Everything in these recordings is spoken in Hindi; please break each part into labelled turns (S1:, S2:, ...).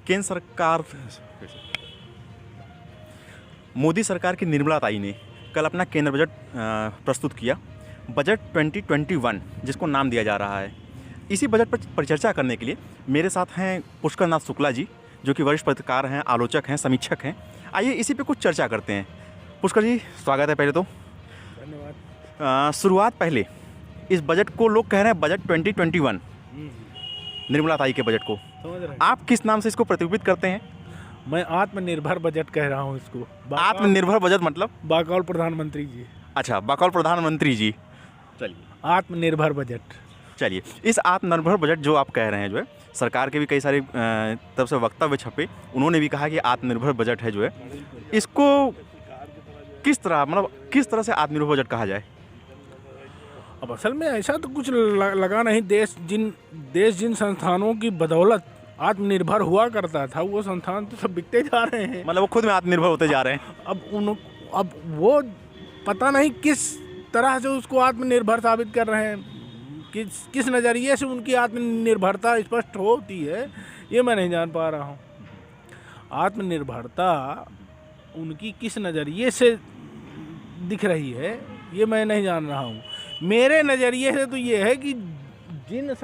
S1: केंद्र सरकार, मोदी सरकार की निर्मला ताई ने कल अपना केंद्र बजट प्रस्तुत किया, बजट 2021 जिसको नाम दिया जा रहा है। इसी बजट पर परिचर्चा करने के लिए मेरे साथ हैं पुष्कर नाथ शुक्ला जी, जो कि वरिष्ठ पत्रकार हैं, आलोचक हैं, समीक्षक हैं। आइए इसी पे कुछ चर्चा करते हैं। पुष्कर जी, स्वागत है पहले तो।
S2: धन्यवाद।
S1: शुरुआत पहले, इस बजट को लोग कह रहे हैं बजट 2021, निर्मला ताई के बजट को
S2: समझ रहे हैं।
S1: आप किस नाम से इसको प्रतिरूपित करते हैं?
S2: मैं आत्मनिर्भर बजट कह रहा हूँ इसको।
S1: आत्मनिर्भर बजट मतलब?
S2: बाकौल प्रधानमंत्री जी।
S1: अच्छा, बकौल प्रधानमंत्री जी। चलिए,
S2: आत्मनिर्भर बजट।
S1: चलिए, इस आत्मनिर्भर बजट जो आप कह रहे हैं, जो है सरकार के भी कई सारे तरफ से वक्तव्य छपे, उन्होंने भी कहा कि आत्मनिर्भर बजट है जो है, इसको किस तरह से आत्मनिर्भर बजट कहा जाए?
S2: अब असल में ऐसा तो कुछ लगा नहीं। देश जिन संस्थानों की बदौलत आत्मनिर्भर हुआ करता था, वो संस्थान तो सब बिकते जा रहे हैं।
S1: मतलब वो खुद में आत्मनिर्भर होते जा रहे हैं।
S2: अब वो पता नहीं किस तरह से उसको आत्मनिर्भर साबित कर रहे हैं, किस नज़रिए से उनकी आत्मनिर्भरता स्पष्ट होती है, ये मैं नहीं जान पा रहा हूँ। आत्मनिर्भरता उनकी किस नज़रिए से दिख रही है, ये मैं नहीं जान रहा हूँ। मेरे नज़रिए से तो ये है कि जिन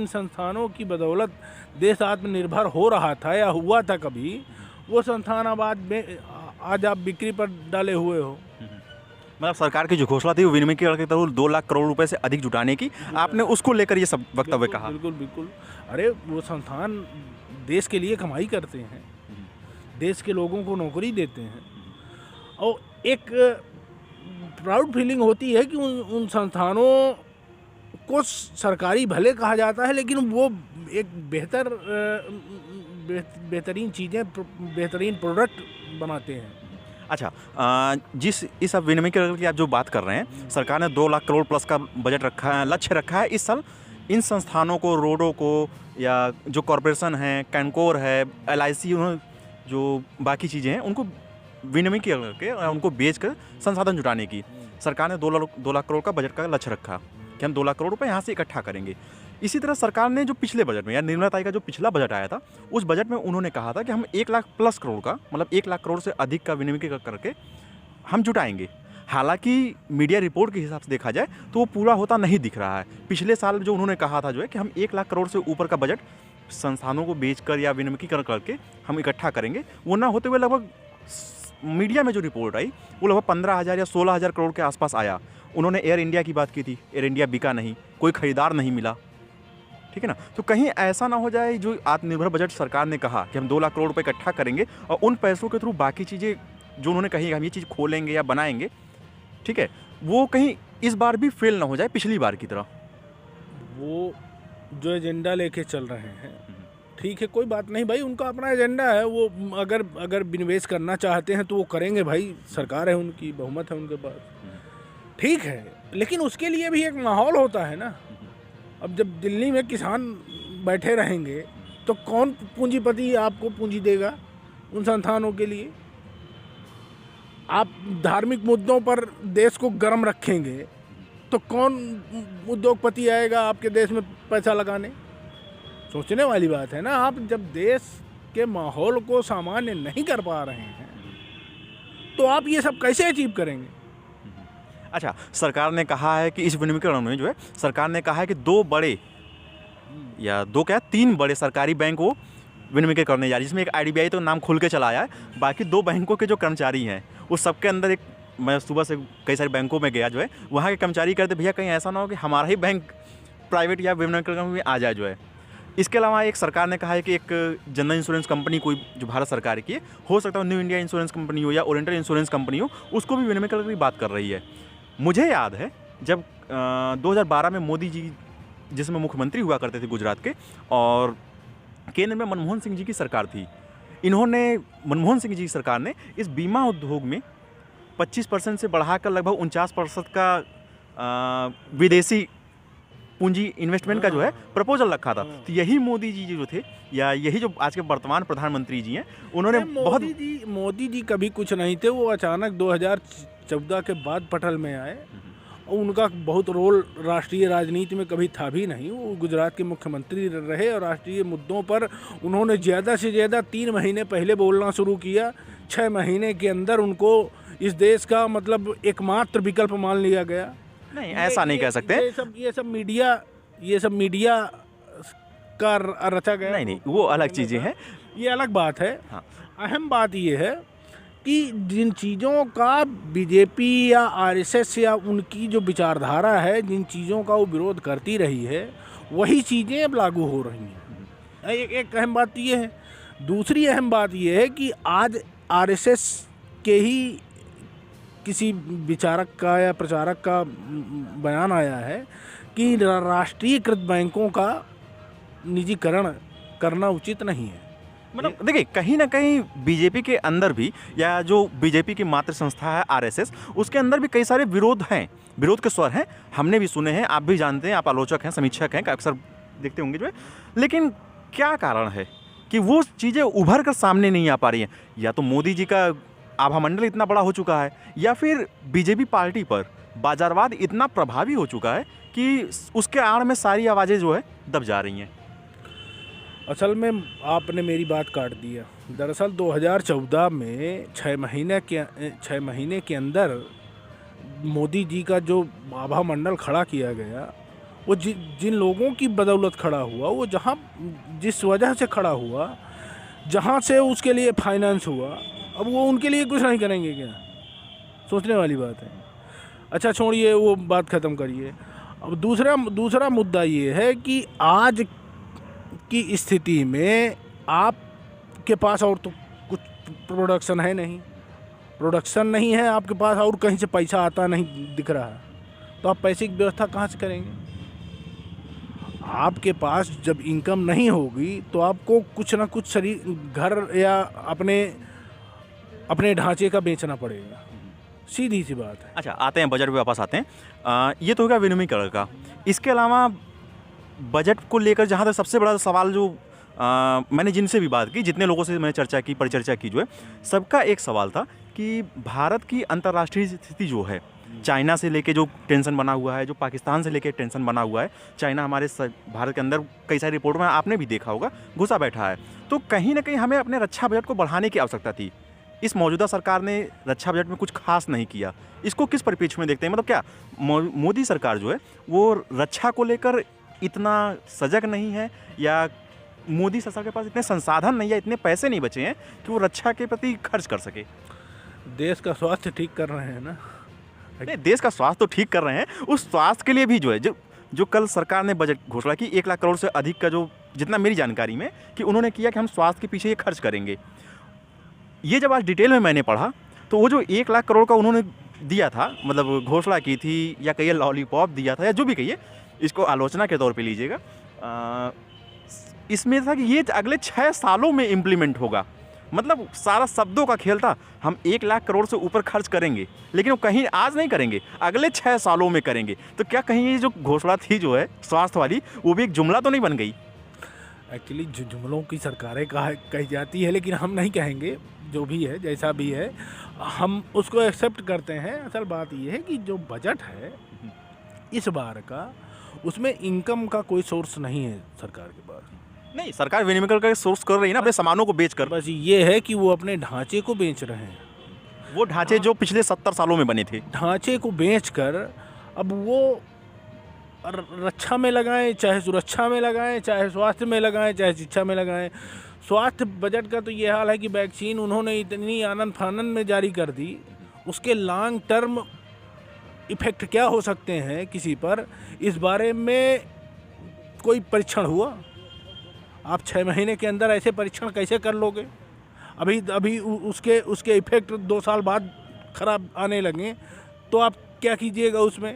S2: संस्थानों की बदौलत देश आत्मनिर्भर हो रहा था या हुआ था कभी, वो संस्थान अब आज आप बिक्री पर डाले हुए हो।
S1: मतलब सरकार की जो घोषणा थी वो विनिमय के तौर 2 लाख करोड़ रुपए से अधिक जुटाने की, आपने उसको लेकर ये सब वक्तव्य कहा?
S2: बिल्कुल। अरे वो संस्थान देश के लिए कमाई करते हैं, देश के लोगों को नौकरी देते हैं, और एक प्राउड फीलिंग होती है कि उन संस्थानों को सरकारी भले कहा जाता है, लेकिन वो एक बेहतरीन चीज़ें, बेहतरीन प्रोडक्ट बनाते हैं।
S1: अच्छा, इस अब विनिमय की आप जो बात कर रहे हैं, सरकार ने 2 लाख करोड़ प्लस का बजट रखा है, लक्ष्य रखा है इस साल इन संस्थानों को, रोडों को, या जो कॉरपोरेशन है, कैंकोर है, LIC, जो बाकी चीज़ें हैं, उनको विनिमय करके उनको बेच कर संसाधन जुटाने की सरकार ने 2 लाख करोड़ का बजट का लक्ष्य रखा कि हम 2 लाख करोड़ रुपए यहाँ से इकट्ठा करेंगे। इसी तरह सरकार ने जो पिछले बजट में, या निर्मला ताई का जो पिछला बजट आया था, उस बजट में उन्होंने कहा था कि हम 1 लाख प्लस करोड़ का, मतलब 1 लाख करोड़ से अधिक का विनिमय करके हम जुटाएंगे। हालांकि मीडिया रिपोर्ट के हिसाब से देखा जाए तो वो पूरा होता नहीं दिख रहा है। पिछले साल जो उन्होंने कहा था जो है कि हम 1 लाख करोड़ से ऊपर का बजट संस्थानों को बेचकर या विनिमयीकरण करके हम इकट्ठा करेंगे, वो ना होते हुए लगभग मीडिया में जो रिपोर्ट आई वो लगभग 15,000 या 16,000 करोड़ के आसपास आया। उन्होंने एयर इंडिया की बात की थी, एयर इंडिया बिका नहीं, कोई खरीदार नहीं मिला, ठीक है ना। तो कहीं ऐसा ना हो जाए जो आत्मनिर्भर बजट सरकार ने कहा कि हम 2 लाख करोड़ रुपए इकट्ठा करेंगे और उन पैसों के थ्रू बाकी चीज़ें जो उन्होंने कही हम ये चीज़ खोलेंगे या बनाएंगे, ठीक है, वो कहीं इस बार भी फेल ना हो जाए पिछली बार की तरह।
S2: वो जो एजेंडा लेके चल रहे हैं, ठीक है, कोई बात नहीं भाई, उनका अपना एजेंडा है। वो अगर विनिवेश करना चाहते हैं तो वो करेंगे भाई, सरकार है उनकी, बहुमत है उनके पास, ठीक है, लेकिन उसके लिए भी एक माहौल होता है ना। अब जब दिल्ली में किसान बैठे रहेंगे तो कौन पूंजीपति आपको पूंजी देगा उन संस्थानों के लिए? आप धार्मिक मुद्दों पर देश को गर्म रखेंगे तो कौन उद्योगपति आएगा आपके देश में पैसा लगाने? सोचने वाली बात है ना। आप जब देश के माहौल को सामान्य नहीं कर पा रहे हैं तो आप ये सब कैसे अचीव करेंगे?
S1: अच्छा, सरकार ने कहा है कि इस विनिमयीकरण में जो है सरकार ने कहा है कि 2 बड़े या 3 बड़े सरकारी बैंक वो विनिमय करने जा रही है, जिसमें एक IDBI तो नाम खुल के चला आया है। बाकी 2 बैंकों के जो कर्मचारी हैं उस सबके अंदर मैं सुबह से कई सारे बैंकों में गया जो है, वहाँ के कर्मचारी कहते भैया कहीं ऐसा ना हो कि हमारा ही बैंक प्राइवेट या विनिमयीकरण में आ जाए जो है। इसके अलावा एक सरकार ने कहा है कि एक जनरल इंश्योरेंस कंपनी कोई जो भारत सरकार की है, हो सकता है न्यू इंडिया इंश्योरेंस कंपनी हो या ओरिएंटल इंश्योरेंस कंपनी हो, उसको भी विनिमयीकरण की बात कर रही है। मुझे याद है जब 2012 में मोदी जी जिसमें मुख्यमंत्री हुआ करते थे गुजरात के, और केंद्र में मनमोहन सिंह जी की सरकार थी, मनमोहन सिंह जी की सरकार ने इस बीमा उद्योग में 25% से बढ़ाकर लगभग 49% का विदेशी पूंजी इन्वेस्टमेंट का जो है प्रपोजल रखा था। तो यही मोदी जी जो थे, या यही जो आज के वर्तमान प्रधानमंत्री जी हैं, उन्होंने मोदी
S2: जी कभी कुछ नहीं थे। वो अचानक 2014 के बाद पटल में आए उनका बहुत रोल राष्ट्रीय राजनीति में कभी था भी नहीं। वो गुजरात के मुख्यमंत्री रहे और राष्ट्रीय मुद्दों पर उन्होंने ज़्यादा से ज़्यादा 3 महीने पहले बोलना शुरू किया। 6 महीने के अंदर उनको इस देश का मतलब एकमात्र विकल्प मान लिया गया।
S1: नहीं, ऐसा नहीं कह सकते।
S2: ये सब मीडिया का रचा गया।
S1: नहीं, वो अलग चीज़ें हैं,
S2: ये अलग बात है।
S1: हाँ।
S2: अहम बात ये है कि जिन चीज़ों का बीजेपी या आरएसएस या उनकी जो विचारधारा है, जिन चीज़ों का वो विरोध करती रही है, वही चीज़ें अब लागू हो रही हैं। एक अहम बात ये है। दूसरी अहम बात ये है कि आज आरएसएस के ही किसी विचारक का या प्रचारक का बयान आया है कि राष्ट्रीयकृत बैंकों का निजीकरण करना उचित नहीं है।
S1: मतलब देखिए, कहीं ना कहीं बीजेपी के अंदर भी, या जो बीजेपी की मातृ संस्था है आरएसएस, उसके अंदर भी कई सारे विरोध हैं, विरोध के स्वर हैं। हमने भी सुने हैं, आप भी जानते हैं, आप आलोचक हैं, समीक्षक हैं, अक्सर देखते होंगे जो है। लेकिन क्या कारण है कि वो चीज़ें उभर कर सामने नहीं आ पा रही हैं? या तो मोदी जी का आभा मंडल इतना बड़ा हो चुका है, या फिर बीजेपी पार्टी पर बाजारवाद इतना प्रभावी हो चुका है कि उसके आड़ में सारी आवाज़ें जो है दब जा रही हैं।
S2: असल में आपने मेरी बात काट दिया। दरअसल 2014 में 6 महीने के अंदर मोदी जी का जो आभा मंडल खड़ा किया गया, वो जिन लोगों की बदौलत खड़ा हुआ, वो जिस वजह से खड़ा हुआ, जहाँ से उसके लिए फाइनेंस हुआ, अब वो उनके लिए कुछ नहीं करेंगे क्या? सोचने वाली बात है। अच्छा छोड़िए, वो बात ख़त्म करिए। अब दूसरा मुद्दा ये है कि आज की स्थिति में आपके पास और तो कुछ प्रोडक्शन नहीं है आपके पास, और कहीं से पैसा आता नहीं दिख रहा है, तो आप पैसे की व्यवस्था कहाँ से करेंगे? आपके पास जब इनकम नहीं होगी तो आपको कुछ ना कुछ घर या अपने ढांचे का बेचना पड़ेगा। सीधी सी बात है।
S1: अच्छा, आते हैं बजट पे, वापस आते हैं। ये तो होगा विनिमयीकरण का। इसके अलावा बजट को लेकर जहाँ तक सबसे बड़ा सवाल जो मैंने जिनसे भी बात की, जितने लोगों से मैंने चर्चा की, परिचर्चा की, जो है सबका एक सवाल था कि भारत की अंतर्राष्ट्रीय स्थिति जो है, चाइना से लेके जो टेंशन बना हुआ है, जो पाकिस्तान से लेके टेंशन बना हुआ है, चाइना हमारे भारत के अंदर कई सारी रिपोर्ट में आपने भी देखा होगा घुसा बैठा है। तो कहीं ना कहीं हमें अपने रक्षा बजट को बढ़ाने की आवश्यकता थी। इस मौजूदा सरकार ने रक्षा बजट में कुछ खास नहीं किया। इसको किस परिप्रेक्ष्य में देखते हैं? मतलब क्या मोदी सरकार जो है वो रक्षा को लेकर इतना सजग नहीं है, या मोदी सरकार के पास इतने संसाधन नहीं है, इतने पैसे नहीं बचे हैं कि वो रक्षा के प्रति खर्च कर सके?
S2: देश का स्वास्थ्य ठीक कर रहे हैं ना।
S1: नहीं, देश का स्वास्थ्य तो ठीक कर रहे हैं, उस स्वास्थ्य के लिए भी जो है जो कल सरकार ने बजट घोषणा की 1 लाख करोड़ से अधिक का, जो जितना मेरी जानकारी में कि उन्होंने किया कि हम स्वास्थ्य के पीछे ये खर्च करेंगे। ये जब आज डिटेल में मैंने पढ़ा तो वो जो 1 लाख करोड़ का उन्होंने दिया था, मतलब घोषणा की थी, या कहिए लॉलीपॉप दिया था, या जो भी कहिए, इसको आलोचना के तौर पे लीजिएगा, इसमें था कि ये अगले 6 सालों में इम्प्लीमेंट होगा। मतलब सारा शब्दों का खेल था। हम 1 लाख करोड़ से ऊपर खर्च करेंगे, लेकिन वो कहीं आज नहीं करेंगे, अगले 6 सालों में करेंगे। तो क्या कहीं ये जो घोषणा थी जो है स्वास्थ्य वाली, वो भी एक जुमला तो नहीं बन गई?
S2: एक्चुअली जुमलों की सरकारें कही जाती है, लेकिन हम नहीं कहेंगे। जो भी है, जैसा भी है, हम उसको एक्सेप्ट करते हैं। असल बात ये है कि जो बजट है इस बार का, उसमें इनकम का कोई सोर्स नहीं है सरकार के पास।
S1: नहीं, सरकार विनिमयीकरण का सोर्स कर रही है ना, अपने सामानों को बेच कर।
S2: बस ये है कि वो अपने ढांचे को बेच रहे हैं,
S1: वो ढांचे जो पिछले 70 सालों में बने थे,
S2: ढांचे को बेचकर अब वो रक्षा में लगाएं, चाहे सुरक्षा में लगाएं, चाहे स्वास्थ्य में लगाएं, चाहे शिक्षा में लगाएं। स्वास्थ्य बजट का तो ये हाल है कि वैक्सीन उन्होंने इतनी आनंद फानन में जारी कर दी, उसके लॉन्ग टर्म इफेक्ट क्या हो सकते हैं किसी पर, इस बारे में कोई परीक्षण हुआ? आप 6 महीने के अंदर ऐसे परीक्षण कैसे कर लोगे? अभी उसके इफेक्ट 2 साल बाद खराब आने लगे तो आप क्या कीजिएगा उसमें?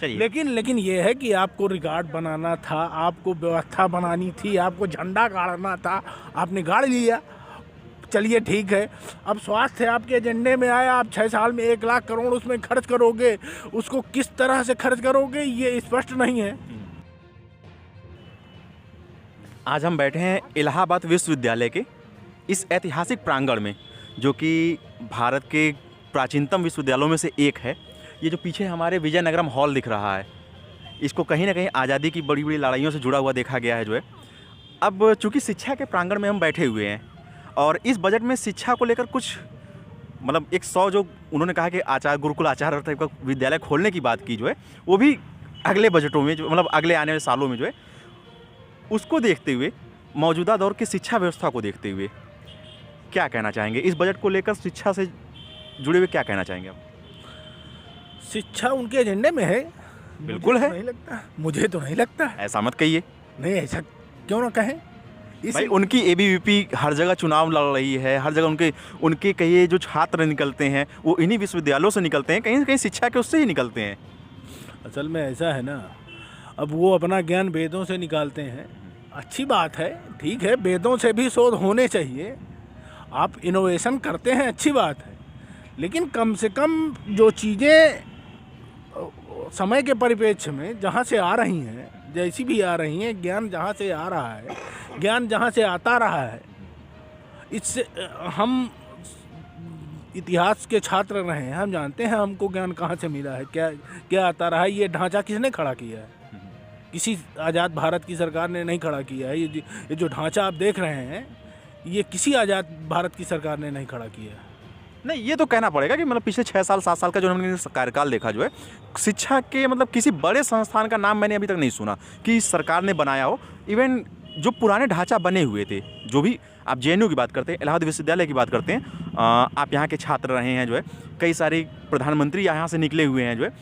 S2: लेकिन ये है कि आपको रिकॉर्ड बनाना था, आपको व्यवस्था बनानी थी, आपको झंडा गाड़ना था, आपने गाड़ लिया। चलिए ठीक है, अब स्वास्थ्य आपके एजेंडे में आया, आप 6 साल में 1 लाख करोड़ उसमें खर्च करोगे, उसको किस तरह से खर्च करोगे ये स्पष्ट नहीं है।
S1: आज हम बैठे हैं इलाहाबाद विश्वविद्यालय के इस ऐतिहासिक प्रांगण में, जो कि भारत के प्राचीनतम विश्वविद्यालयों में से एक है। ये जो पीछे हमारे विजयनगरम हॉल दिख रहा है, इसको कहीं ना कहीं आज़ादी की बड़ी बड़ी लड़ाइयों से जुड़ा हुआ देखा गया है जो है। अब चूंकि शिक्षा के प्रांगण में हम बैठे हुए हैं और इस बजट में शिक्षा को लेकर कुछ मतलब 100 जो उन्होंने कहा कि आचार्य गुरुकुल आचार्य टाइप का विद्यालय खोलने की बात की जो है, वो भी अगले बजटों में जो मतलब अगले आने वाले सालों में जो है, उसको देखते हुए मौजूदा दौर की शिक्षा व्यवस्था को देखते हुए क्या कहना चाहेंगे इस बजट को लेकर? शिक्षा से जुड़े हुए क्या कहना चाहेंगे आप?
S2: शिक्षा उनके एजेंडे में है?
S1: बिल्कुल है।
S2: नहीं लगता, मुझे तो नहीं लगता।
S1: ऐसा मत कहिए।
S2: नहीं, ऐसा क्यों ना कहें?
S1: भाई उनकी एबीवीपी हर जगह चुनाव लड़ रही है, हर जगह उनके कहिए जो छात्र निकलते हैं वो इन्हीं विश्वविद्यालयों से निकलते हैं, कहीं ना कहीं शिक्षा के उससे ही निकलते हैं।
S2: असल में ऐसा है ना, अब वो अपना ज्ञान वेदों से निकालते हैं, अच्छी बात है, ठीक है, वेदों से भी शोध होने चाहिए, आप इनोवेशन करते हैं, अच्छी बात है, लेकिन कम से कम जो चीज़ें समय के परिप्रेक्ष्य में जहाँ से आ रही हैं, जैसी भी आ रही हैं, ज्ञान जहाँ से आ रहा है, ज्ञान जहाँ से आता रहा है, इससे हम इतिहास के छात्र रहे हैं, हम जानते हैं हमको ज्ञान कहाँ से मिला है, क्या क्या आता रहा है। ये ढांचा किसने खड़ा किया है? किसी आज़ाद भारत की सरकार ने नहीं खड़ा किया है। ये जो ढांचा आप देख रहे हैं, ये किसी आज़ाद भारत की सरकार ने नहीं खड़ा किया है।
S1: नहीं, ये तो कहना पड़ेगा कि मतलब पिछले 6 साल 7 साल का जो हमने कार्यकाल देखा जो है, शिक्षा के मतलब किसी बड़े संस्थान का नाम मैंने अभी तक नहीं सुना कि सरकार ने बनाया हो। इवन जो पुराने ढांचा बने हुए थे, जो भी आप जेएनयू की बात करते हैं, इलाहाबाद विश्वविद्यालय की बात करते हैं, आप यहाँ के छात्र रहे हैं जो है, कई सारे प्रधानमंत्री यहाँ से निकले हुए हैं जो है,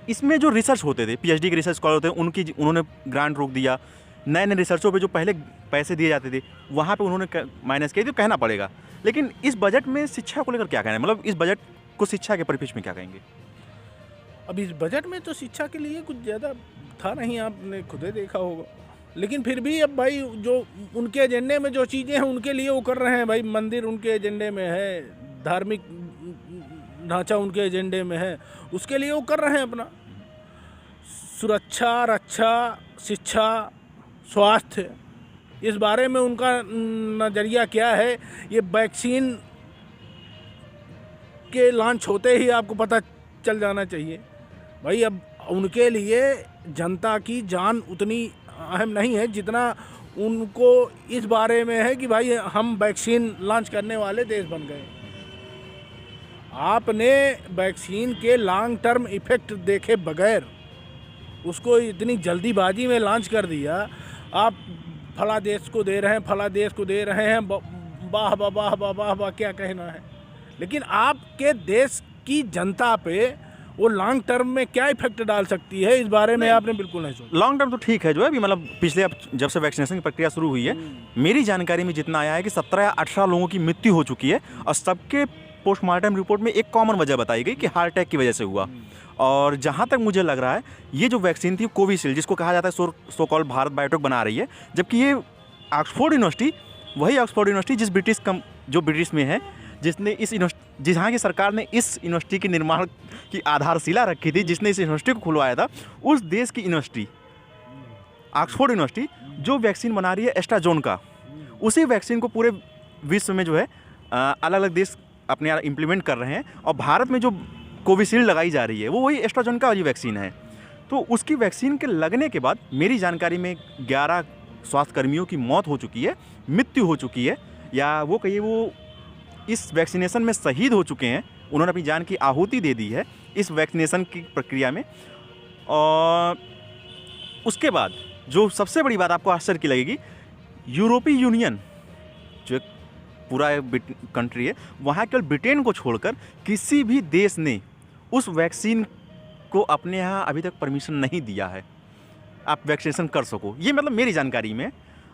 S1: इसमें जो रिसर्च होते थे, पीएचडी के रिसर्च स्कॉलर होते हैं, उन्होंने ग्रांट रोक दिया। नए नए रिसर्चों पे जो पहले पैसे दिए जाते थे वहाँ पे उन्होंने माइनस किया, तो कहना पड़ेगा। लेकिन इस बजट में शिक्षा को लेकर क्या कहना है, मतलब इस बजट को शिक्षा के परिप्रेक्ष्य में क्या कहेंगे?
S2: अब इस बजट में तो शिक्षा के लिए कुछ ज़्यादा था नहीं, आपने खुद ही देखा होगा, लेकिन फिर भी अब भाई जो उनके एजेंडे में जो चीज़ें हैं उनके लिए वो कर रहे हैं। भाई मंदिर उनके एजेंडे में है, धार्मिक ढांचा उनके एजेंडे में है, उसके लिए वो कर रहे हैं अपना। सुरक्षा, रक्षा, शिक्षा, स्वास्थ्य, इस बारे में उनका नज़रिया क्या है, ये वैक्सीन के लॉन्च होते ही आपको पता चल जाना चाहिए। भाई अब उनके लिए जनता की जान उतनी अहम नहीं है जितना उनको इस बारे में है कि भाई हम वैक्सीन लॉन्च करने वाले देश बन गए। आपने वैक्सीन के लॉन्ग टर्म इफ़ेक्ट देखे बगैर उसको इतनी जल्दीबाजी में लॉन्च कर दिया। आप फला देश को दे रहे हैं, फला देश को दे रहे हैं, वाह वाह वाह वाह वाह वाह क्या कहना है, लेकिन आपके देश की जनता पे वो लॉन्ग टर्म में क्या इफेक्ट डाल सकती है, इस बारे में आपने बिल्कुल नहीं सोचा।
S1: लॉन्ग टर्म तो ठीक है जो है, अभी मतलब पिछले अब जब से वैक्सीनेशन की प्रक्रिया शुरू हुई है, मेरी जानकारी में जितना आया है कि 17 या 18 लोगों की मृत्यु हो चुकी है और सबके पोस्टमार्टम रिपोर्ट में एक कॉमन वजह बताई गई कि हार्ट अटैक की वजह से हुआ। और जहाँ तक मुझे लग रहा है ये जो वैक्सीन थी कोविशील्ड, जिसको कहा जाता है सो कॉल्ड भारत बायोटेक बना रही है, जबकि ये ऑक्सफोर्ड यूनिवर्सिटी, वही ऑक्सफोर्ड यूनिवर्सिटी जो ब्रिटिश में है, जिसने जहाँ की सरकार ने इस यूनिवर्सिटी के निर्माण की आधारशिला रखी थी, जिसने इस यूनिवर्सिटी को खुलवाया था, उस देश की यूनिवर्सिटी ऑक्सफोर्ड यूनिवर्सिटी जो वैक्सीन बना रही है एस्ट्राजोनका, उसी वैक्सीन को पूरे विश्व में जो है अलग अलग देश अपने यहाँ इम्प्लीमेंट कर रहे हैं। और भारत में जो कोविशील्ड लगाई जा रही है वो वही एस्ट्राजोनका वाली वैक्सीन है। तो उसकी वैक्सीन के लगने के बाद मेरी जानकारी में 11 स्वास्थ्यकर्मियों की मौत हो चुकी है, मृत्यु हो चुकी है, या वो कहिए वो इस वैक्सीनेशन में शहीद हो चुके हैं, उन्होंने अपनी जान की आहुति दे दी है इस वैक्सीनेशन की प्रक्रिया में। और उसके बाद जो सबसे बड़ी बात आपको आश्चर्य की लगेगी, यूरोपीय यूनियन जो एक पूरा कंट्री है, वहाँ केवल ब्रिटेन को छोड़कर किसी भी देश ने उस वैक्सीन को अपने यहाँ अभी तक परमिशन नहीं दिया है आप वैक्सीनेशन कर सको, ये मतलब मेरी जानकारी में।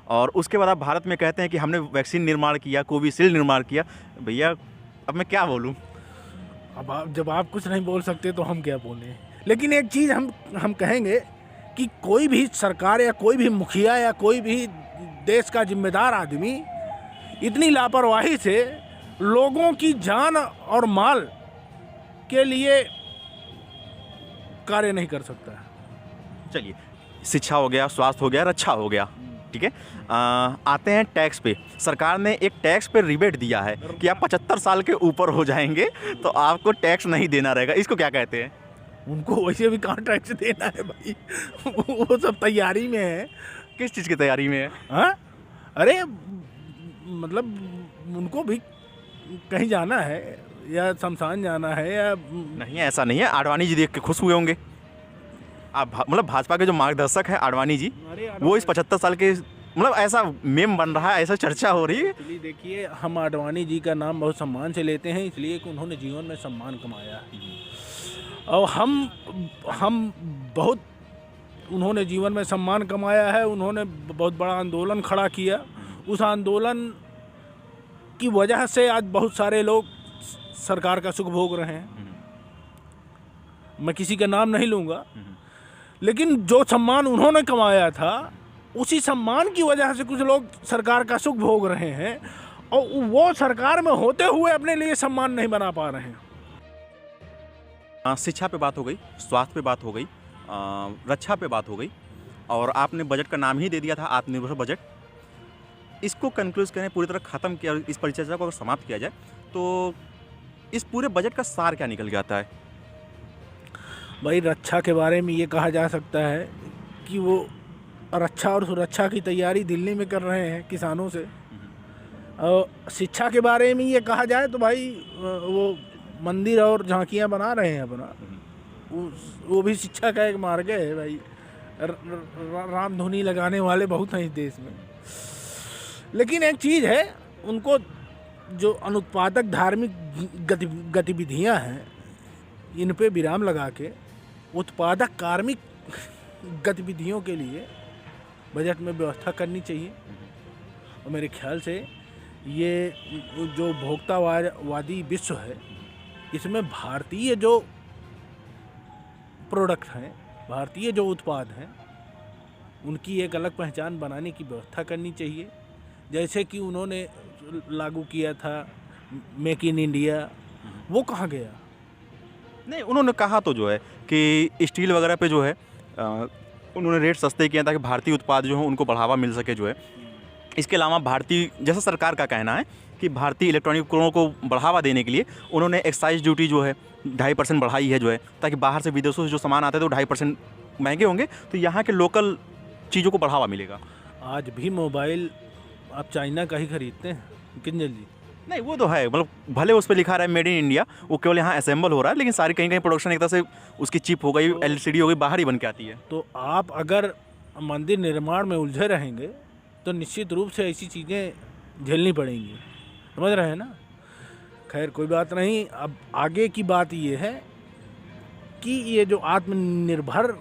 S1: और उसके बाद आप भारत में कहते हैं कि हमने वैक्सीन निर्माण किया, कोविशील्ड निर्माण किया। भैया अब मैं क्या बोलूँ?
S2: अब आप जब आप कुछ नहीं बोल सकते तो हम क्या बोलें। लेकिन एक चीज़ हम कहेंगे कि कोई भी सरकार या कोई भी मुखिया या कोई भी देश का जिम्मेदार आदमी इतनी लापरवाही से लोगों की जान और माल के लिए कार्य नहीं कर सकता।
S1: चलिए, शिक्षा हो गया, स्वास्थ्य हो गया, रक्षा हो गया, ठीक है। आते हैं टैक्स पे। सरकार ने एक टैक्स पे रिबेट दिया है कि आप 75 साल के ऊपर हो जाएंगे तो आपको टैक्स नहीं देना रहेगा। इसको क्या कहते हैं?
S2: उनको वैसे भी कहाँ टैक्स देना है भाई, वो सब तैयारी में है।
S1: किस चीज़ की तैयारी में है?
S2: हाँ, अरे मतलब उनको भी कहीं जाना है या शमशान जाना है या
S1: नहीं, ऐसा नहीं है। आडवाणी जी देख के खुश हुए होंगे। आप मतलब भाजपा के जो मार्गदर्शक हैं आडवाणी जी, वो इस 75 साल के मतलब ऐसा मेम बन रहा है, ऐसा चर्चा हो रही है।
S2: इसलिए देखिए, हम आडवाणी जी का नाम बहुत सम्मान से लेते हैं, इसलिए कि उन्होंने जीवन में सम्मान कमाया है। और हम बहुत, उन्होंने जीवन में सम्मान कमाया है। उन्होंने बहुत बड़ा आंदोलन खड़ा किया। उस आंदोलन की वजह से आज बहुत सारे लोग सरकार का सुख भोग रहे हैं। मैं किसी का नाम नहीं लूँगा, लेकिन जो सम्मान उन्होंने कमाया था, उसी सम्मान की वजह से कुछ लोग सरकार का सुख भोग रहे हैं और वो सरकार में होते हुए अपने लिए सम्मान नहीं बना पा रहे हैं।
S1: शिक्षा पे बात हो गई, स्वास्थ्य पे बात हो गई, रक्षा पे बात हो गई, और आपने बजट का नाम ही दे दिया था आत्मनिर्भर बजट। इसको कंक्लूज करें, पूरी तरह ख़त्म किया, इस परिचर्चा को अगर समाप्त किया जाए तो इस पूरे बजट का सार क्या निकल के आता है?
S2: भाई, रक्षा के बारे में ये कहा जा सकता है कि वो रक्षा और सुरक्षा की तैयारी दिल्ली में कर रहे हैं किसानों से। और शिक्षा के बारे में ये कहा जाए तो भाई वो मंदिर और झांकियाँ बना रहे हैं अपना, वो भी शिक्षा का एक मार्ग है भाई। रामधुनी लगाने वाले बहुत हैं इस देश में। लेकिन एक चीज़ है, उनको जो अनुत्पादक धार्मिक गतिविधियां हैं, इन पे विराम लगा के उत्पादक कार्मिक गतिविधियों के लिए बजट में व्यवस्था करनी चाहिए। और मेरे ख्याल से ये जो भोक्तावादी विश्व है, इसमें भारतीय जो प्रोडक्ट हैं, भारतीय जो उत्पाद हैं, उनकी एक अलग पहचान बनाने की व्यवस्था करनी चाहिए। जैसे कि उन्होंने लागू किया था मेक इन इंडिया, वो कहाँ गया?
S1: नहीं, उन्होंने कहा तो जो है कि स्टील वगैरह पे जो है उन्होंने रेट सस्ते किए ताकि भारतीय उत्पाद जो है उनको बढ़ावा मिल सके जो है। इसके अलावा भारतीय, जैसा सरकार का कहना है कि भारतीय इलेक्ट्रॉनिक उपकरणों को बढ़ावा देने के लिए उन्होंने एक्साइज ड्यूटी जो है 2.5% बढ़ाई है जो है, ताकि बाहर से विदेशों से जो सामान आते हैं तो 2.5% महंगे होंगे, तो यहाँ के लोकल चीज़ों को बढ़ावा मिलेगा।
S2: आज भी मोबाइल आप चाइना का ही खरीदते हैं किंजल जी?
S1: नहीं, वो तो है, मतलब भले उस पर लिखा रहा है मेड इन इंडिया, वो केवल यहाँ असेंबल हो रहा है, लेकिन सारी कहीं कहीं प्रोडक्शन एक तरह से उसकी चिप हो गई, LCD हो गई, बाहर ही बन के आती है।
S2: तो आप अगर मंदिर निर्माण में उलझे रहेंगे तो निश्चित रूप से ऐसी चीज़ें झेलनी पड़ेंगी, समझ रहे हैं ना? खैर, कोई बात नहीं। अब आगे की बात ये है कि ये जो आत्मनिर्भर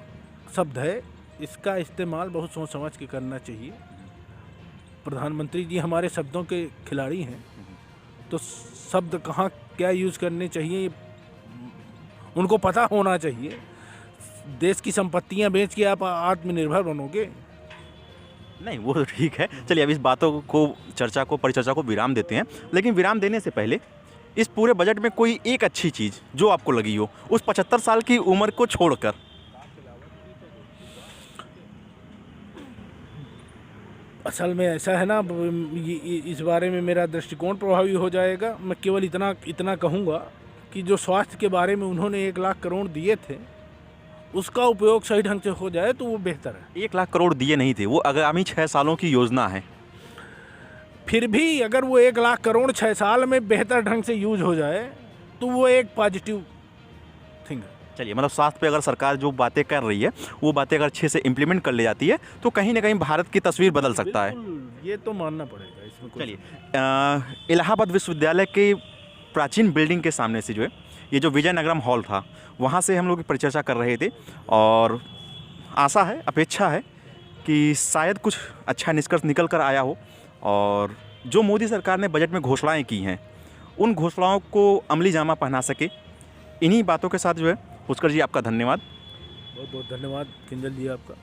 S2: शब्द है, इसका इस्तेमाल बहुत सोच समझ के करना चाहिए। प्रधानमंत्री जी हमारे शब्दों के खिलाड़ी हैं, तो शब्द कहाँ क्या यूज़ करने चाहिए उनको पता होना चाहिए। देश की संपत्तियां बेच के आप आत्मनिर्भर बनोगे?
S1: नहीं, वो तो ठीक है। चलिए, अब इस बातों को, परिचर्चा को विराम देते हैं। लेकिन विराम देने से पहले इस पूरे बजट में कोई एक अच्छी चीज़ जो आपको लगी हो, उस 75 साल की उम्र को छोड़कर।
S2: असल में ऐसा है ना, इस बारे में मेरा दृष्टिकोण प्रभावी हो जाएगा। मैं केवल इतना कहूँगा कि जो स्वास्थ्य के बारे में उन्होंने 1 लाख करोड़ दिए थे, उसका उपयोग सही ढंग से हो जाए तो वो बेहतर है।
S1: 1 लाख करोड़ दिए नहीं थे, वो आगामी 6 सालों की योजना है।
S2: फिर भी अगर वो 1 लाख करोड़ 6 साल में बेहतर ढंग से यूज हो जाए तो वो एक पॉजिटिव थिंग है।
S1: चलिए, मतलब स्वास्थ्य पे अगर सरकार जो बातें कर रही है, वो बातें अगर अच्छे से इम्प्लीमेंट कर ले जाती है तो कहीं ना कहीं भारत की तस्वीर बदल सकता है।
S2: ये तो मानना पड़ेगा इसमें।
S1: चलिए, इलाहाबाद विश्वविद्यालय के प्राचीन बिल्डिंग के सामने से जो है, ये जो विजयनगरम हॉल था, वहाँ से हम लोग परिचर्चा कर रहे थे, और आशा है, अपेक्षा है कि शायद कुछ अच्छा निष्कर्ष निकल कर आया हो, और जो मोदी सरकार ने बजट में घोषणाएं की हैं, उन घोषणाओं को अमली जामा पहना सके। इन्हीं बातों के साथ जो है, पुष्कर जी, आपका धन्यवाद।
S2: बहुत बहुत धन्यवाद किंजल जी आपका।